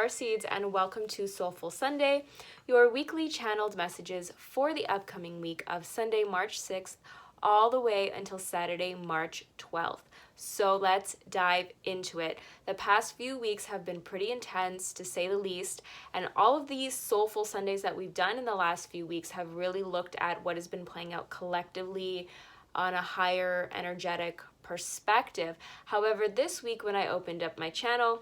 Starseeds, and welcome to Soulful Sunday, your weekly channeled messages for the upcoming week of Sunday, March 6th, all the way until Saturday, March 12th. So let's dive into it. The past few weeks have been pretty intense, to say the least, and all of these Soulful Sundays that we've done in the last few weeks have really looked at what has been playing out collectively on a higher energetic perspective. However, this week when I opened up my channel,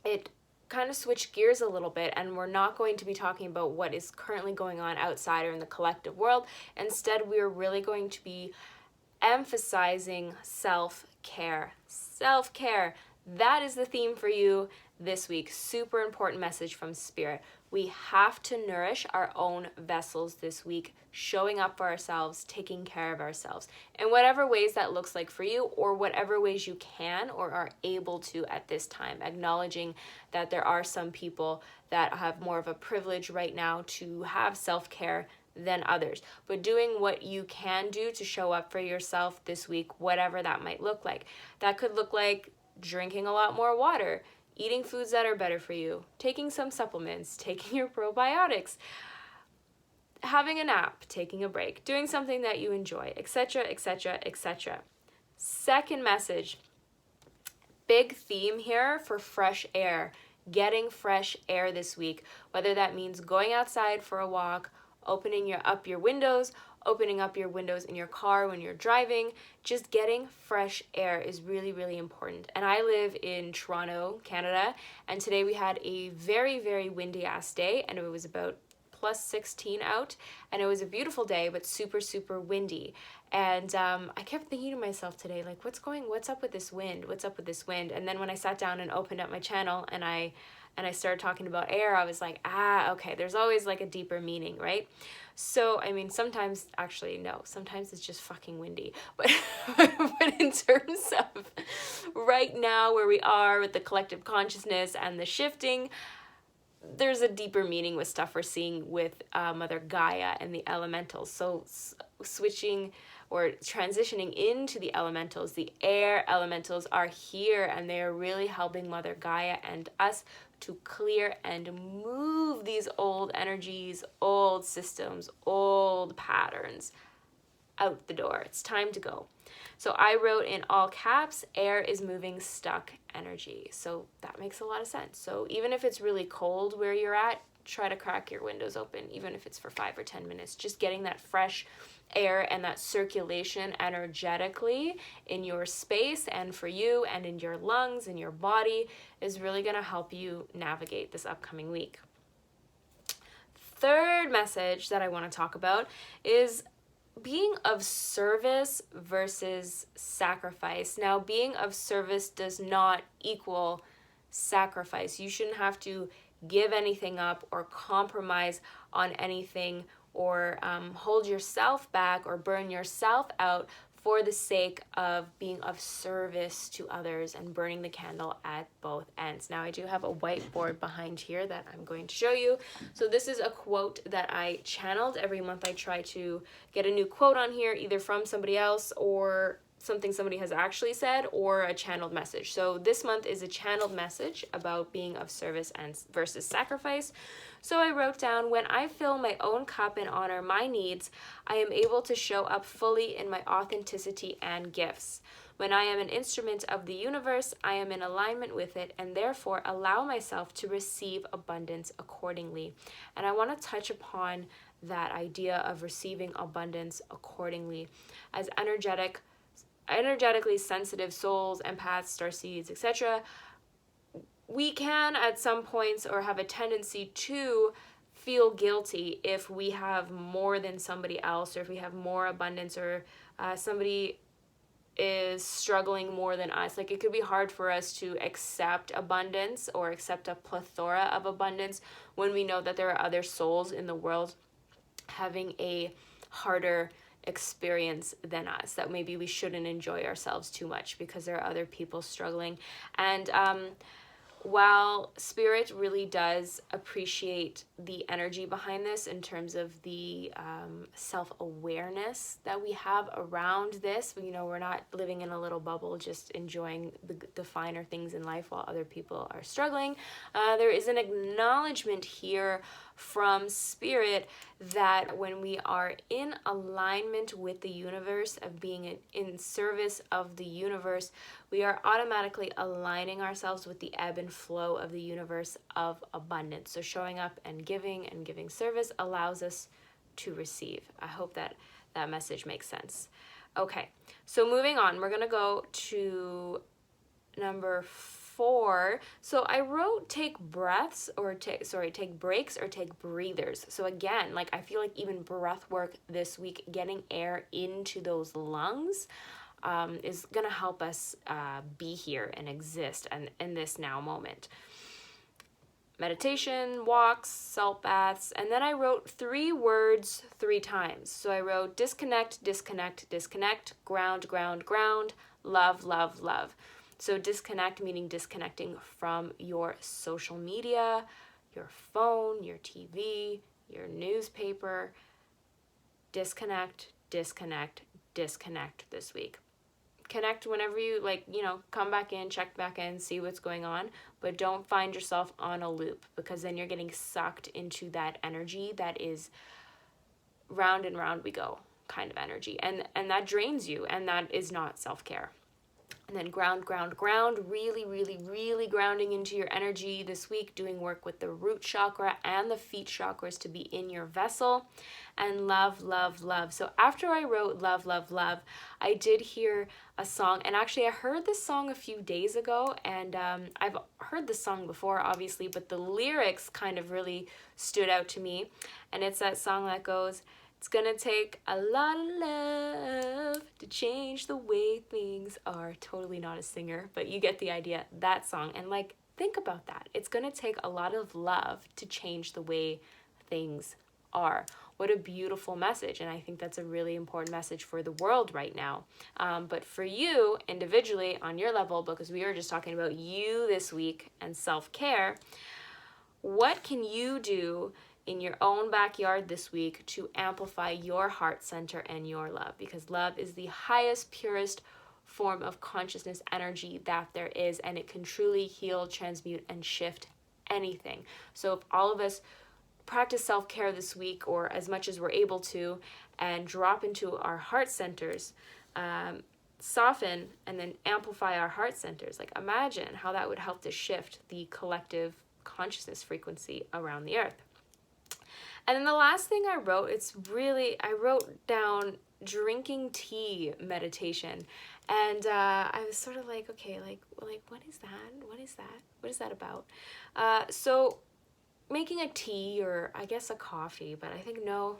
it kind of switched gears a little bit, and we're not going to be talking about what is currently going on outside or in the collective world. Instead, we're really going to be emphasizing self-care. Self-care. That is the theme for you this week. Super important message from Spirit. We have to nourish our own vessels this week, showing up for ourselves, taking care of ourselves in whatever ways that looks like for you, or whatever ways you can or are able to at this time, acknowledging that there are some people that have more of a privilege right now to have self-care than others, but doing what you can do to show up for yourself this week, whatever that might look like. That could look like drinking a lot more water, eating foods that are better for you, taking some supplements, taking your probiotics, having a nap, taking a break, doing something that you enjoy, etc., etc., etc. Second message, big theme here for fresh air, getting fresh air this week, whether that means going outside for a walk, opening up your windows in your car when you're driving. Just getting fresh air is really, really important. And I live in Toronto, Canada, and today we had a very, very windy ass day, and it was about plus 16 out, and it was a beautiful day, but super, super windy. And I kept thinking to myself today, like, what's up with this wind? What's up with this wind? And then when I sat down and opened up my channel and I started talking about air, I was like, okay, there's always like a deeper meaning, right? So, I mean, sometimes it's just fucking windy. But, but in terms of right now where we are with the collective consciousness and the shifting, there's a deeper meaning with stuff we're seeing with Mother Gaia and the elementals. So switching or transitioning into the elementals, the air elementals are here, and they are really helping Mother Gaia and us to clear and move these old energies, old systems, old patterns out the door. It's time to go. So I wrote in all caps, air is moving stuck energy. So that makes a lot of sense. So even if it's really cold where you're at, try to crack your windows open, even if it's for 5 or 10 minutes. Just getting that fresh air and that circulation energetically in your space and for you and in your lungs and your body is really going to help you navigate this upcoming week. Third message that I want to talk about is being of service versus sacrifice. Now, being of service does not equal sacrifice. You shouldn't have to give anything up or compromise on anything or hold yourself back or burn yourself out for the sake of being of service to others and burning the candle at both ends. Now, I do have a whiteboard behind here that I'm going to show you. So this is a quote that I channeled. Every month I try to get a new quote on here, either from somebody else or something somebody has actually said, or a channeled message. So this month is a channeled message about being of service and versus sacrifice. So I wrote down, when I fill my own cup and honor my needs, I am able to show up fully in my authenticity and gifts. When I am an instrument of the universe, I am in alignment with it and therefore allow myself to receive abundance accordingly. And I want to touch upon that idea of receiving abundance accordingly. As energetically sensitive souls, empaths, starseeds, etc., we can at some points or have a tendency to feel guilty if we have more than somebody else, or if we have more abundance, or somebody is struggling more than us. Like, it could be hard for us to accept abundance or accept a plethora of abundance when we know that there are other souls in the world having a harder experience than us, that maybe we shouldn't enjoy ourselves too much because there are other people struggling. And while Spirit really does appreciate the energy behind this in terms of the self-awareness that we have around this, we're not living in a little bubble just enjoying the finer things in life while other people are struggling. There is an acknowledgement here from Spirit that when we are in alignment with the universe, of being in service of the universe, we are automatically aligning ourselves with the ebb and flow of the universe of abundance. So showing up and giving service allows us to receive. I hope that message makes sense. Okay, so moving on, we're gonna go to number 4. So I wrote take breaks or take breathers. So again, like I feel like even breath work this week, getting air into those lungs, is gonna help us be here and exist and in this now moment. Meditation, walks, salt baths, and then I wrote 3 words 3 times. So I wrote disconnect, disconnect, disconnect, ground, ground, ground, love, love, love. So disconnect meaning disconnecting from your social media, your phone, your TV, your newspaper. Disconnect, disconnect, disconnect this week. Connect whenever you come back in, check back in, see what's going on, but don't find yourself on a loop, because then you're getting sucked into that energy that is round and round we go kind of energy, and that drains you, and that is not self-care. And then ground, ground, ground, really, really, really grounding into your energy this week, doing work with the root chakra and the feet chakras to be in your vessel. And love, love, love. So after I wrote love, love, love, I did hear a song. And actually I heard this song a few days ago, and I've heard this song before, obviously, but the lyrics kind of really stood out to me. And it's that song that goes, "It's gonna take a lot of love to change the way things are." Totally not a singer, but you get the idea. That song. And think about that. It's gonna take a lot of love to change the way things are. What a beautiful message. And I think that's a really important message for the world right now. But for you individually on your level, because we were just talking about you this week and self-care, what can you do in your own backyard this week to amplify your heart center and your love? Because love is the highest, purest form of consciousness energy that there is, and it can truly heal, transmute, and shift anything. So if all of us practice self-care this week, or as much as we're able to, and drop into our heart centers, soften and then amplify our heart centers, imagine how that would help to shift the collective consciousness frequency around the earth. And then the last thing I wrote, I wrote down drinking tea meditation. And I was sort of okay, what is that? What is that? What is that about? So making a tea, or I guess a coffee, but I think no,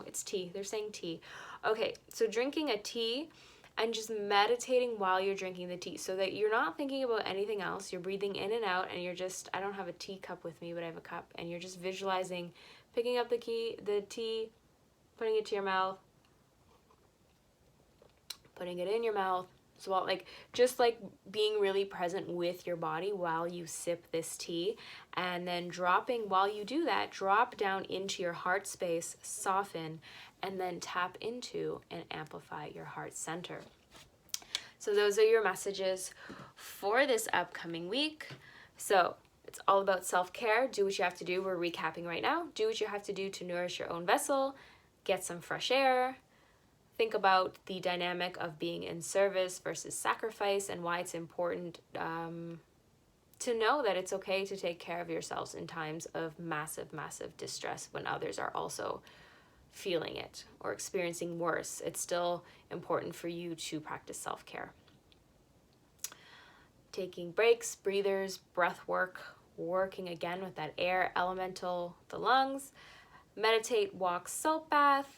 it's tea. They're saying tea. Okay, so drinking a tea and just meditating while you're drinking the tea, so that you're not thinking about anything else. You're breathing in and out, and I don't have a tea cup with me, but I have a cup, and you're just visualizing picking up the tea, putting it to your mouth, putting it in your mouth. So just being really present with your body while you sip this tea, and then dropping, while you do that, drop down into your heart space, soften, and then tap into and amplify your heart center. So those are your messages for this upcoming week. So it's all about self-care. Do what you have to do. We're recapping right now. Do what you have to do to nourish your own vessel. Get some fresh air. Think about the dynamic of being in service versus sacrifice, and why it's important to know that it's okay to take care of yourselves in times of massive, massive distress when others are also feeling it or experiencing worse. It's still important for you to practice self-care. Taking breaks, breathers, breath work, working again with that air elemental, the lungs. Meditate, walk, salt bath.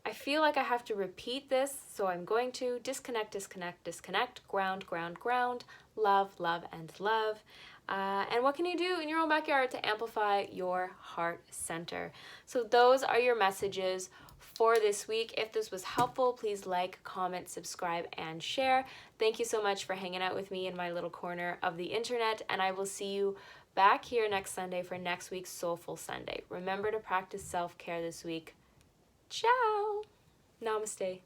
I feel like I have to repeat this, so I'm going to disconnect, disconnect, disconnect, ground, ground, ground, love, love, and love. And what can you do in your own backyard to amplify your heart center? So those are your messages for this week. If this was helpful, please like, comment, subscribe, and share. Thank you so much for hanging out with me in my little corner of the internet, and I will see you back here next Sunday for next week's Soulful Sunday. Remember to practice self-care this week. Ciao! Namaste.